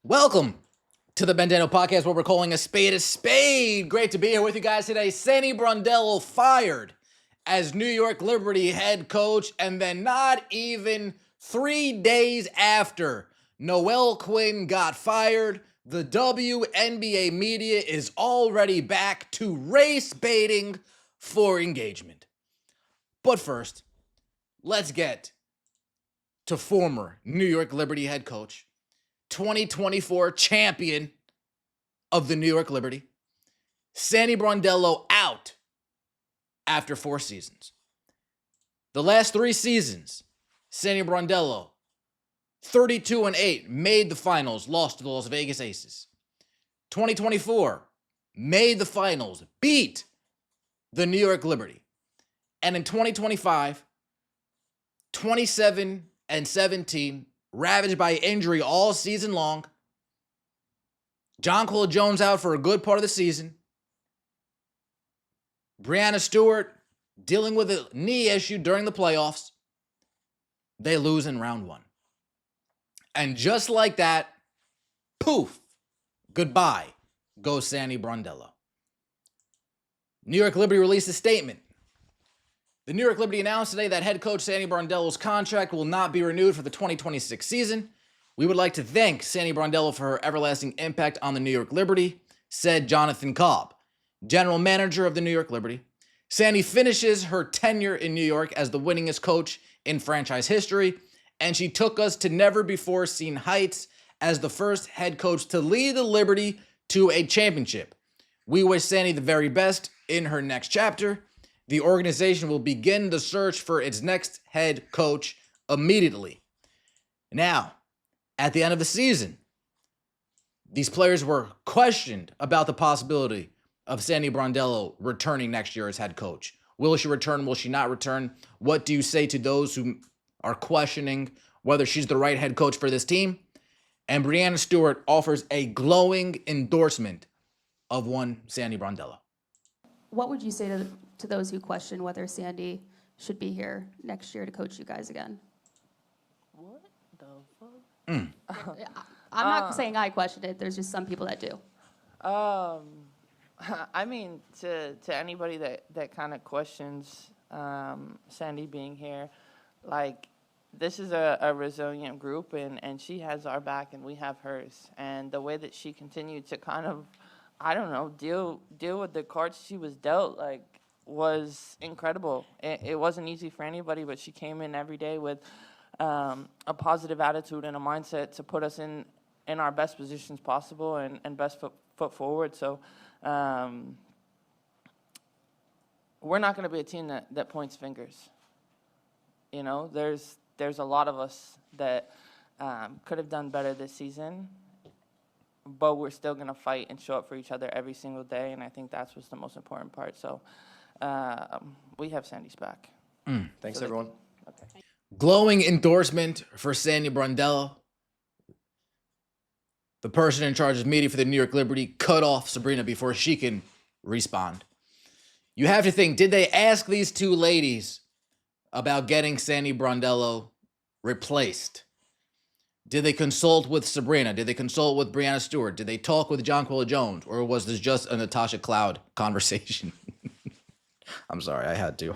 Welcome to the Brondello podcast, where we're calling a spade a spade. Great to be here with you guys today. Sandy Brondello fired as New York Liberty head coach, and then not even 3 days after Noel Quinn got fired, the WNBA media is already back to race baiting for engagement. But first, let's get to former New York Liberty head coach, 2024 champion of the New York Liberty, Sandy Brondello, out after 4 seasons. The last 3 seasons, Sandy Brondello, 32-8, made the finals, lost to the Las Vegas Aces. 2024, made the finals, beat the New York Liberty. And in 2025, 27-17, ravaged by injury all season long. Jonquel Jones out for a good part of the season. Breanna Stewart dealing with a knee issue during the playoffs. They lose in round 1. And just like that, poof, goodbye goes Sandy Brondello. New York Liberty released a statement. The New York Liberty announced today that head coach Sandy Brondello's contract will not be renewed for the 2026 season. We would like to thank Sandy Brondello for her everlasting impact on the New York Liberty, said Jonathan Cobb, general manager of the New York Liberty. Sandy finishes her tenure in New York as the winningest coach in franchise history, and she took us to never-before-seen heights as the first head coach to lead the Liberty to a championship. We wish Sandy the very best in her next chapter. The organization will begin the search for its next head coach immediately. Now, at the end of the season, these players were questioned about the possibility of Sandy Brondello returning next year as head coach. Will she return? Will she not return? What do you say to those who are questioning whether she's the right head coach for this team? And Breanna Stewart offers a glowing endorsement of one Sandy Brondello. What would you say to those who question whether Sandy should be here next year to coach you guys again? What the fuck? I'm not saying I questioned it. There's just some people that do. I mean, to anybody that kind of questions Sandy being here, like, this is a resilient group, and she has our back and we have hers. And the way that she continued to kind of, I don't know, deal with the cards she was dealt, like, was incredible. It wasn't easy for anybody, but she came in every day with a positive attitude and a mindset to put us in our best positions possible and best foot forward. So we're not going to be a team that points fingers. You know, there's a lot of us that could have done better this season, but we're still going to fight and show up for each other every single day, and I think that's what's the most important part. So we have Sandy's back. Thanks, everyone. Okay. Glowing endorsement for Sandy Brondello. The person in charge of media for the New York Liberty cut off Sabrina before she can respond. You have to think, did they ask these two ladies about getting Sandy Brondello replaced? Did they consult with Sabrina? Did they consult with Breanna Stewart? Did they talk with Jonquel Jones? Or was this just a Natasha Cloud conversation? I'm sorry, I had to.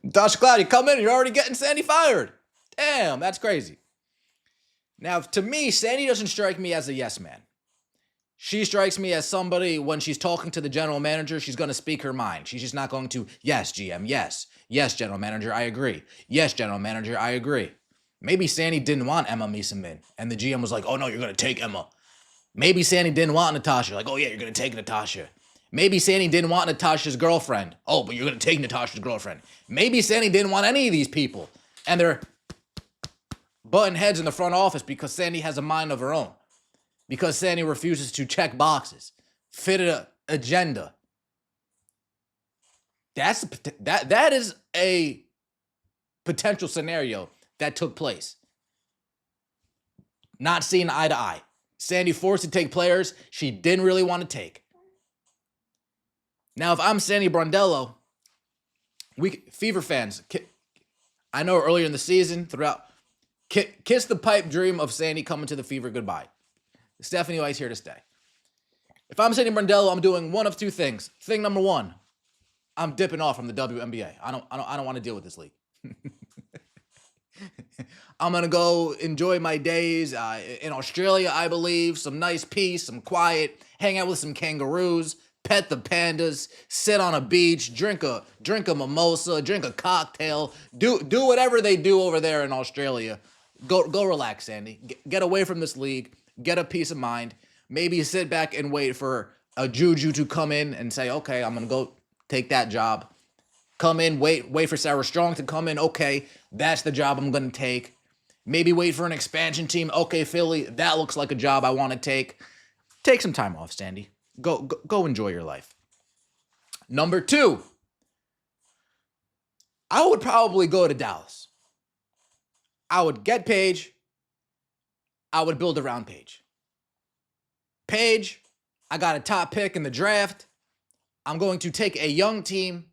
Natasha Cloud, you come in and you're already getting Sandy fired. Damn, that's crazy. Now, to me, Sandy doesn't strike me as a yes man. She strikes me as somebody, when she's talking to the general manager, she's going to speak her mind. She's just not going to, yes, GM, yes. Yes, general manager, I agree. Yes, general manager, I agree. Maybe Sandy didn't want Emma Meeseman, and the GM was like, oh, no, you're going to take Emma. Maybe Sandy didn't want Natasha. Like, oh, yeah, you're going to take Natasha. Maybe Sandy didn't want Natasha's girlfriend. Oh, but you're going to take Natasha's girlfriend. Maybe Sandy didn't want any of these people, and they're butting heads in the front office because Sandy has a mind of her own. Because Sandy refuses to check boxes, fit an agenda. That is a potential scenario that took place. Not seeing eye to eye. Sandy forced to take players she didn't really want to take. Now, if I'm Sandy Brondello, Fever fans, I know earlier in the season, throughout Kiss the pipe dream of Sandy coming to the Fever goodbye. Stephanie White's here to stay. If I'm Sandy Brondello, I'm doing one of two things. Thing number one, I'm dipping off from the WNBA. I don't want to deal with this league. I'm gonna go enjoy my days in Australia, I believe. Some nice peace, some quiet, hang out with some kangaroos, pet the pandas, sit on a beach, drink a mimosa, drink a cocktail, do whatever they do over there in Australia. Go relax, Sandy. Get away from this league. Get a peace of mind. Maybe sit back and wait for a Juju to come in and say, okay, I'm gonna go take that job. Come in, wait for Sarah Strong to come in. Okay, that's the job I'm gonna take. Maybe wait for an expansion team. Okay, Philly, that looks like a job I want to take. Take some time off, Sandy. Go enjoy your life. Number two, I would probably go to Dallas. I would get Paige. I would build around Paige. Paige, I got a top pick in the draft. I'm going to take a young team,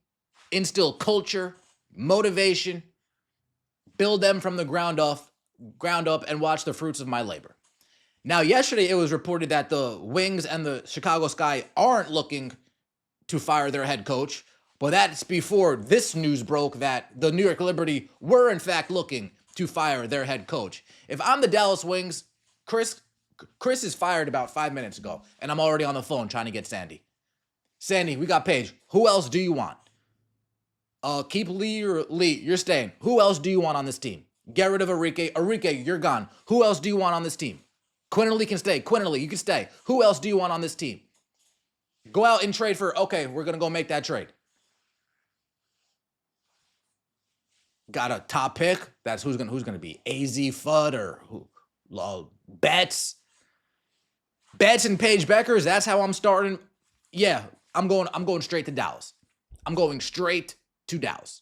instill culture, motivation, build them from the ground up, and watch the fruits of my labor. Now, yesterday it was reported that the Wings and the Chicago Sky aren't looking to fire their head coach, but that's before this news broke that the New York Liberty were in fact looking to fire their head coach. If I'm the Dallas Wings, Chris is fired about 5 minutes ago, and I'm already on the phone trying to get Sandy. Sandy, we got Paige. Who else do you want? Keep Lee or Lee, you're staying. Who else do you want on this team? Get rid of Enrique. Enrique, you're gone. Who else do you want on this team? Quinterly can stay. Quinterly, you can stay. Who else do you want on this team? Go out and trade for, okay, we're going to go make that trade. Got a top pick. That's who's going to be AZ Fudd or who? BAITS. BAITS and Paige Beckers, that's how I'm starting. Yeah, I'm going straight to Dallas. I'm going straight to Dallas.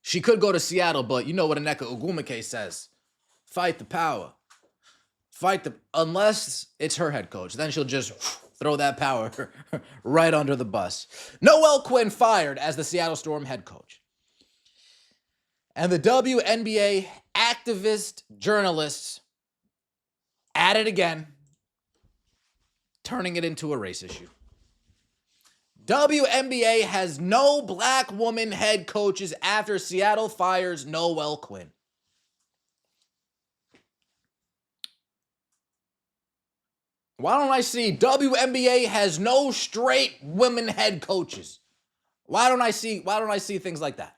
She could go to Seattle, but you know what Aneka Ogwumike says. Fight the power. Unless it's her head coach. Then she'll just throw that power right under the bus. Noelle Quinn fired as the Seattle Storm head coach. And the WNBA activist journalists at it again, turning it into a race issue. WNBA has no black woman head coaches after Seattle fires Noelle Quinn. Why don't I see WNBA has no straight women head coaches? Why don't I see things like that?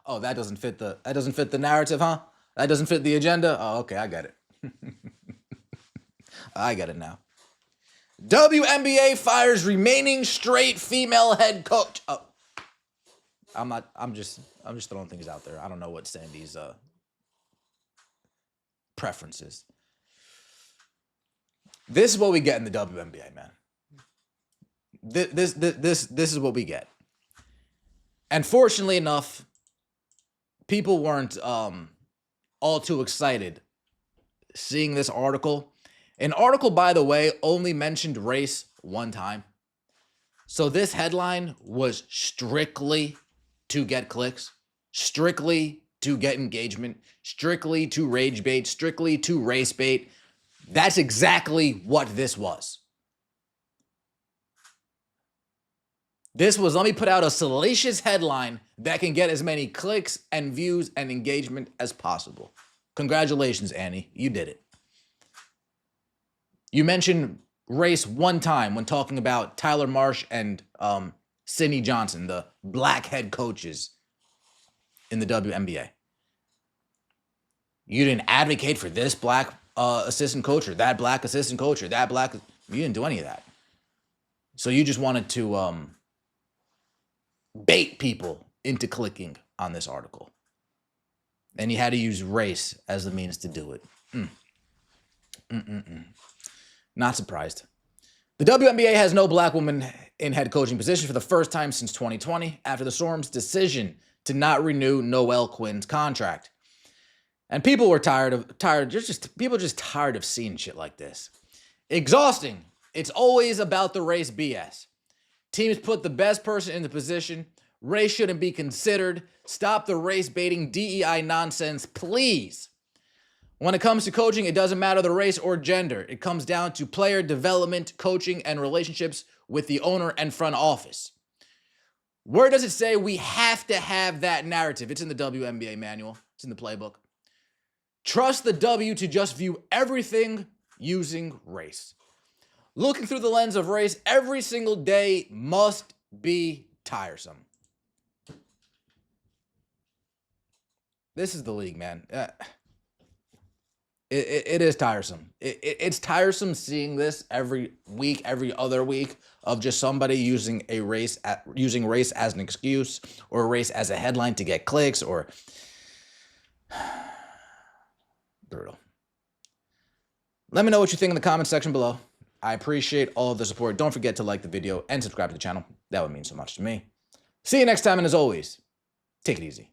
Oh, that doesn't fit the narrative, huh? That doesn't fit the agenda? Oh, okay, I get it. I get it now. WNBA fires remaining straight female head coach. Oh. I'm just throwing things out there. I don't know what Sandy's preferences. This is what we get in the WNBA, man. This is what we get. And fortunately enough, people weren't all too excited seeing this article. An article, by the way, only mentioned race one time. So this headline was strictly to get clicks, strictly to get engagement, strictly to rage bait, strictly to race bait. That's exactly what this was. This was, let me put out a salacious headline that can get as many clicks and views and engagement as possible. Congratulations, Annie. You did it. You mentioned race one time when talking about Tyler Marsh and Sydney Johnson, the black head coaches in the WNBA. You didn't advocate for this black assistant coach or that black assistant coach or that black. You didn't do any of that. So you just wanted to bait people into clicking on this article. And you had to use race as the means to do it. Not surprised. The WNBA has no black woman in head coaching position for the first time since 2020 after the Storm's decision to not renew Noelle Quinn's contract. And people were tired of seeing shit like this. Exhausting. It's always about the race BS. Teams put the best person in the position Race shouldn't be considered. Stop the race baiting DEI nonsense, please. When it comes to coaching, it doesn't matter the race or gender. It comes down to player development, coaching, and relationships with the owner and front office. Where does it say we have to have that narrative? It's in the WNBA manual. It's in the playbook. Trust the W to just view everything using race. Looking through the lens of race every single day must be tiresome. This is the league, man. It is tiresome. It's tiresome seeing this every week, every other week, of just somebody using race as an excuse, or race as a headline to get clicks, or brutal. Let me know what you think in the comment section below. I appreciate all of the support. Don't forget to like the video and subscribe to the channel. That would mean so much to me. See you next time, and as always, take it easy.